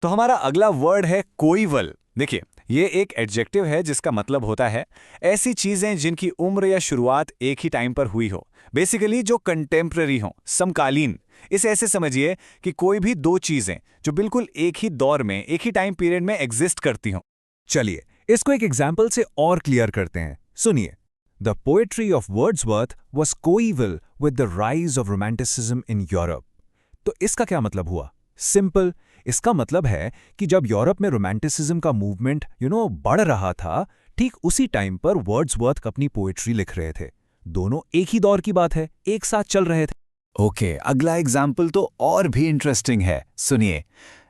तो हमारा अगला वर्ड है कोइवल। देखिए, ये एक एडजेक्टिव है जिसका मतलब होता है ऐसी चीजें जिनकी उम्र या शुरुआत एक ही टाइम पर हुई हो, बेसिकली जो कंटेम्प्ररी हो, समकालीन। इसे ऐसे समझिए कि कोई भी दो चीजें जो बिल्कुल एक ही दौर में, एक ही टाइम पीरियड में एग्जिस्ट करती हों। चलिए इसको एक एग्जाम्पल से और क्लियर करते हैं, सुनिए। The poetry of Wordsworth was coeval with the rise of romanticism in Europe. तो इसका क्या मतलब हुआ? सिंपल, इसका मतलब है कि जब यूरोप में रोमांटिसिज्म का मूवमेंट बढ़ रहा था, ठीक उसी टाइम पर वर्ड्सवर्थ अपनी पोएट्री लिख रहे थे। दोनों एक ही दौर की बात है, एक साथ चल रहे थे। ओके, अगला एग्जाम्पल तो और भी इंटरेस्टिंग है, सुनिए।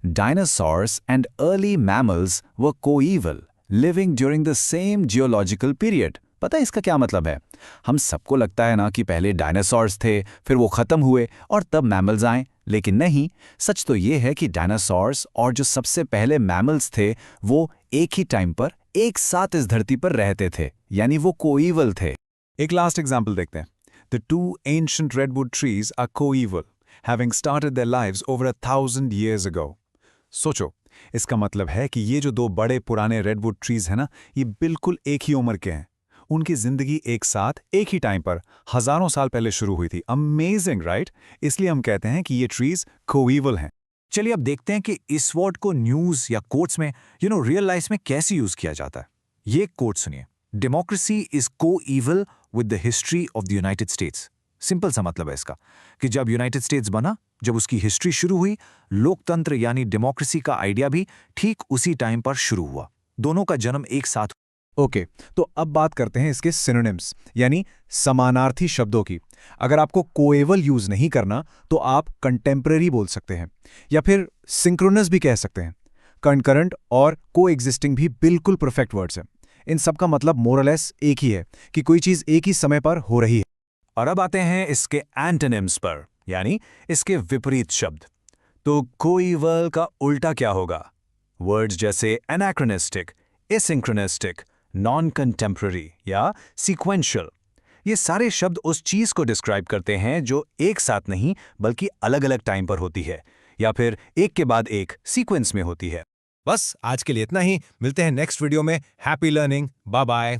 Dinosaurs and early mammals were coeval living during the same geological period. पता है इसका क्या मतलब है? हम सबको लगता है ना कि पहले डायनासोर्स थे, फिर वो खत्म हुए और तब मैमल्स आए, लेकिन नहीं। सच तो ये है कि डायनासोर्स और जो सबसे पहले मैमल्स थे वो एक ही टाइम पर एक साथ इस धरती पर रहते थे, यानी वो कोइवल थे। एक लास्ट एग्जाम्पल देखते हैं। The two ancient redwood trees are coeval, having started their lives over 1000 years ago। सोचो, इसका मतलब है कि ये जो दो बड़े पुराने रेडवुड ट्रीज हैं ना, ये बिल्कुल एक ही उम्र के हैं। उनकी जिंदगी एक साथ एक ही टाइम पर हजारों साल पहले शुरू हुई थी। Amazing, right? इसलिए हम कहते हैं कि ये ट्रीज कोइवल हैं। चलिए अब देखते हैं कि इस वर्ड को न्यूज या कोट्स में रियल लाइफ में कैसे यूज किया जाता है। ये कोट सुनिए। Democracy is coeval with the history of the United States. Simple सा मतलब है इसका कि जब यूनाइटेड स्टेट्स बना, जब उसकी हिस्ट्री शुरू हुई, लोकतंत्र यानी डेमोक्रेसी का आइडिया भी ठीक उसी टाइम पर शुरू हुआ। दोनों का जन्म एक साथ। ओके, तो अब बात करते हैं इसके सिनोनिम्स यानी समानार्थी शब्दों की। अगर आपको कोएवल यूज नहीं करना तो आप कंटेम्पररी बोल सकते हैं या फिर सिंक्रोनस भी कह सकते हैं। कंकरंट और कोएग्जिस्टिंग भी बिल्कुल परफेक्ट वर्ड्स हैं। इन सब का मतलब मोरलेस एक ही है कि कोई चीज एक ही समय पर हो रही है। और अब आते हैं इसके एंटोनिम्स पर, यानी इसके विपरीत शब्द। तो कोइवल का उल्टा क्या होगा? वर्ड्स जैसे एनाक्रोनिस्टिक, एसिंक्रोनिस्टिक, नॉन कंटेम्प्ररी या सीक्वेंशियल, ये सारे शब्द उस चीज को डिस्क्राइब करते हैं जो एक साथ नहीं बल्कि अलग अलग टाइम पर होती है या फिर एक के बाद एक सीक्वेंस में होती है। बस आज के लिए इतना ही। मिलते हैं नेक्स्ट वीडियो में। Happy learning, bye bye.